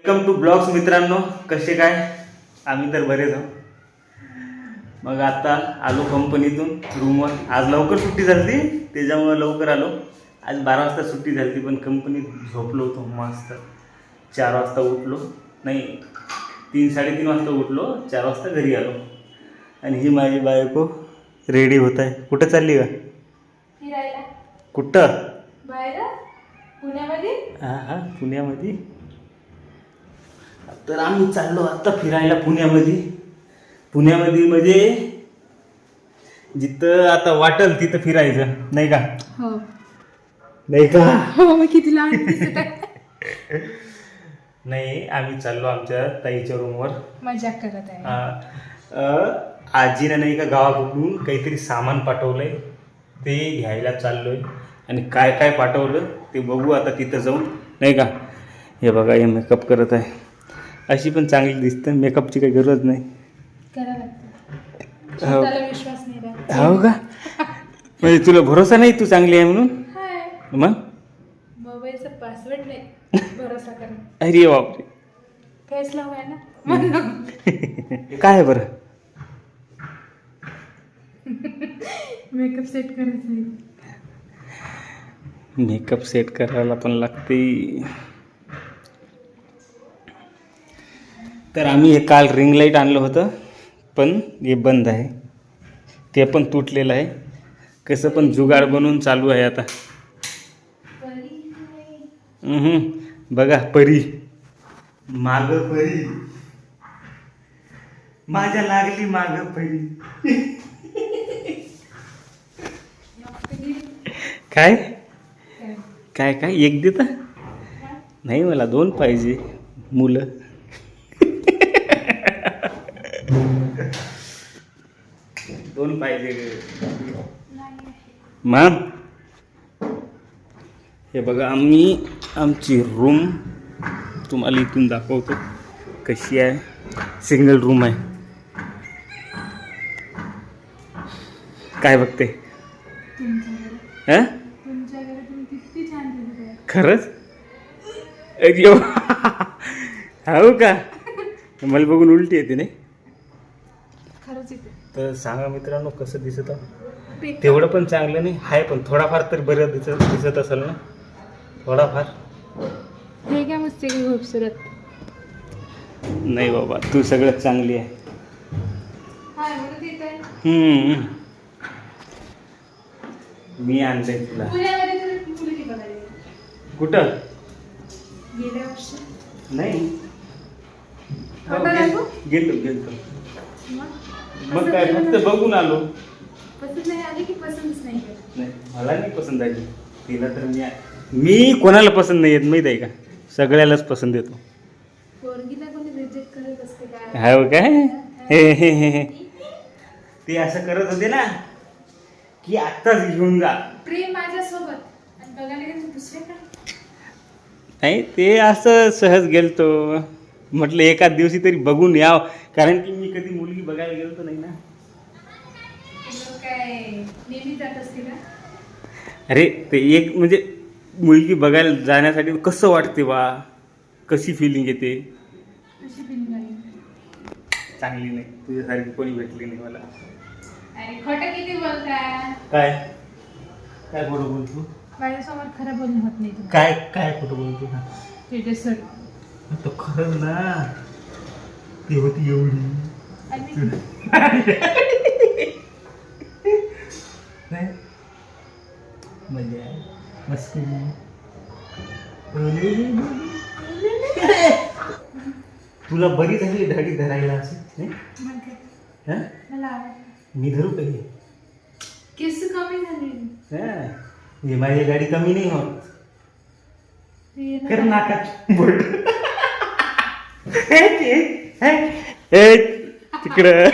Welcome to blogs मित्रांनो. कसे काय? आम्ही तर बरेच आहोत. मग आता आलो कंपनीतून रूमवर. आज लवकर सुट्टी झाली त्याच्यामुळे लवकर आलो. आज 12 वाजता सुट्टी झाली पण कंपनीत झोपलो होतो मस्त. 4 वाजता उठलो, नाही 3-3:30 वाजता उठलो, 4 वाजता घरी आलो. आणि ही माझी बायको रेडी होत आहे. कुठं चालली का? फिरायला. कुठं? बाहेर पुण्यामध्ये. हां पुण्यामध्ये. तर आम्ही चाललो आता फिरायला पुण्यामध्ये. पुण्यामध्ये म्हणजे जिथं आता वाटेल तिथं फिरायचं, नाही का? हो. नाही का? हो, मग किती लहान दिसत आहे. नाही, आम्ही चाललो आमच्या ताईच्या रूमवर. मजाक करत आहे. आजीने नाही का गावाकडून काहीतरी सामान पाठवलंय, ते घ्यायला चाललोय. आणि काय काय पाठवलं ते बघू आता तिथं जाऊन, नाही का? हे बघा, हे मेकअप करत आहे. अशी पण चांगली दिसते, मेकअपची काही गरज नाही. करावं लागतं. स्वतःला विश्वास नाही राहत. हो का? म्हणजे तुला भरोसा नाही तू चांगली आहे म्हणून? हाय. मग मोबाईलचा पासवर्ड नाही भरोसा करा. अरे बापरे. फेस लाव आहे ना म्हणून. काय आहे बरं? मेकअप सेट करायचं आहे. मेकअप सेट करायला पण लागते. तर आम्ही हे काल रिंग लाईट आणलं होतं, पण हे बंद आहे. ते पण तुटलेलं आहे. कसं पण जुगाड बनवून चालू आहे आता. बघा परी, माग परी, माझ्या लागली माग परी. काय काय काय एक देता? नाही, मला 2 पाहिजे मुलं. दोन पाहिजे मॅम. हे बघा, आमची रूम तुम्हाला इथून दाखवतो कशी आहे. सिंगल रूम आहे. काय बघते? तुमच्याकडे तुम्ही किती छान दिसत आहे. खरंच? अरे हो का? मला बघून उलटी येते नाही? खरंच येते. तर सांगा मित्रांनो कसं दिसत आहे. तेवढं पण चांगलं नाही आहे, पण थोडाफार तर बरं दिसत असेल ना? थोडाफार. हे काय मस्त खूपसुरत. नाही बाबा, तू सगळ्यात चांगली आहे. हाय, मला देत आहे. मी आणलंय तुला. पुण्यामध्ये तर मुलगी बघायला. कुठं? गेल्या वर्षी. नाही. कुठं लागू? गेलतो. मग पसंत काय, केलं फक्त नाही? बघून आलो. पसंत नाही आली की पसंतच नाही केलं? नाही, मला नाही पसंत आली. तिला तर मी कोणाला पसंत नाही येत माहीत आहे का? सगळ्यालाच पसंत येतो. पोरगीला कोणी रिजेक्ट करत असते का? हो काय? हे ते असं करत होते ना की आत्ताच घेऊन जा. प्रेम माझ्यासोबत आणि बघायला गेलं दुसऱ्याकडे. नाही, ते असं सहज गेलतो. म्हटलं एखाद दिवशी तरी बघून याव, कारण की मी कधी मुलगी बघायला गेलतो नाही ना. लोक काय नेहमी जात असते का? अरे ते एक म्हणजे मुलगी बघायला जाण्यासाठी कसं वाटते बा, कशी फिलिंग येते. कशी फिलिंग आली? चांगली नाही, तुझ्यासारखी कोणी भेटली नाही मला. अरे खोटं किती बोलता. काय काय खोटं बोलतो? माझ्यासमोर खरं बोलणं होत नाही तुम्हाला. काय खोटं बोलतो का? तेजस्वर. तो खरंच ना, ती होती एवढी. आणि नाही म्हणजे मस्ती. तुला बरी झाली ढाडी धरायला असे नाही? मग काय? हा? मला आवडलं. मी धरू काही? केस कमी झाली. हे माझी गाडी कमी नाही होत. ते ना कर नाकात बोट. तिकडं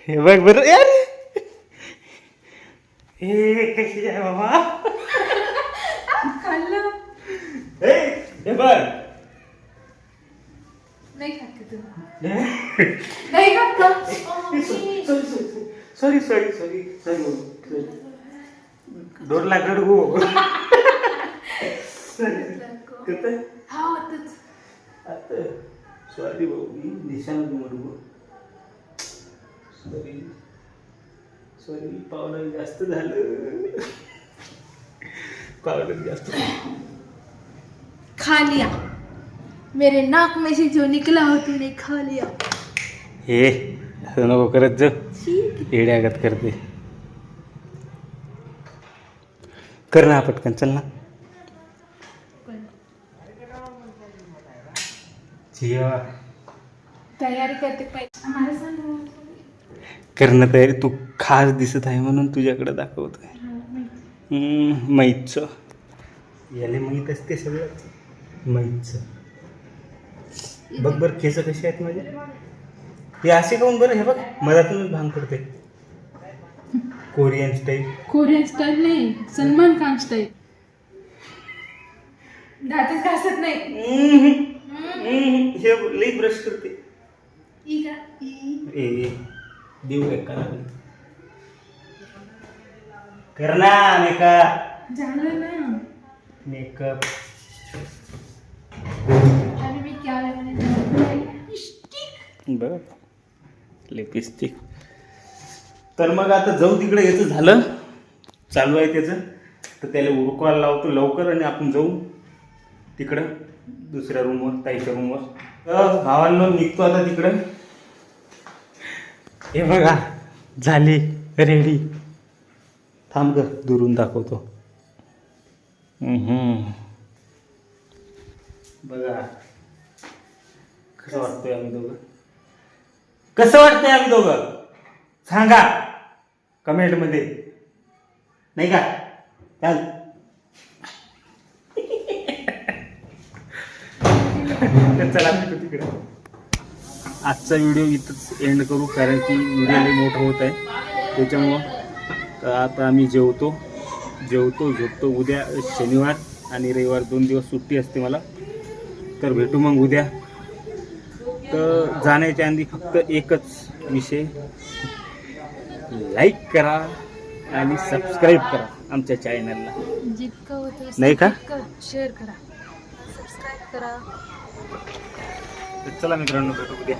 हे बघ बरं यार. हे कशी आहे बाबा? खाल्लं. हे बघ. नाही खात का तू? नाही खात का? सॉरी डोरला गडगो. हा होतच. आता सॉरी भाऊ मी निशाणच म्हणू सॉरी सॉरी पावलं जास्त झालं पावलं जास्त खा लिया मेरे नाक में से जो निकला हो तूने खा लिया. हे असं नको करत जा येड्यागत करते कर ना पटकन चल ना जेवा तयारी करते पाहिजे आम्हाला सांग. करणं तयारी तू खास दिसत आहे म्हणून तुझ्याकडे दाखवतोय मैचं याले माहीत असते सगळं मैचं बघ बरं केस कसे आहेत माझे हे असे काऊन बरं हे बघ मधातूनच भांग पडते कोरियन स्टाईल नाही सलमान खान स्टाईल. दातच घासत नाही. हे लई ब्रश करते ई का ए देऊ का करना मेकअप झालं ना मेकअप आणि मी क्या बरं लिपस्टिक तर मग आता जाऊ तिकडे याचं झालं चालू आहे त्याचं तर त्याला उरकवायला लावतो लवकर आणि आपण जाऊ तिकडं दुसऱ्या रूमवर ताईच्या रूमवर तर भावांनो निघतो आता तिकडं. हे बघा झाली रेडी थांब ग दुरून दाखवतो बघा कसं वाटतंय आम्ही दोघं कसं वाटतंय आम्ही दोघं सांगा कमेंटमध्ये नाही का चाल तर चला भेटू तिकडे. आजचा व्हिडिओ इथंच एंड करू कारण की व्हिडिओ लई मोठा होत आहे त्याच्यामुळं तर आता आम्ही जेवतो झोपतो. उद्या शनिवार आणि रविवार 2 दिवस सुट्टी असते मला तर भेटू मग उद्या. तर जाण्याच्या आधी फक्त एकच विषय लाईक करा आणि सबस्क्राईब करा आमच्या चॅनलला जितकं होतं नाही का शेअर करा सबस्क्राईब करा. चला मित्रांनो भेटू उद्या.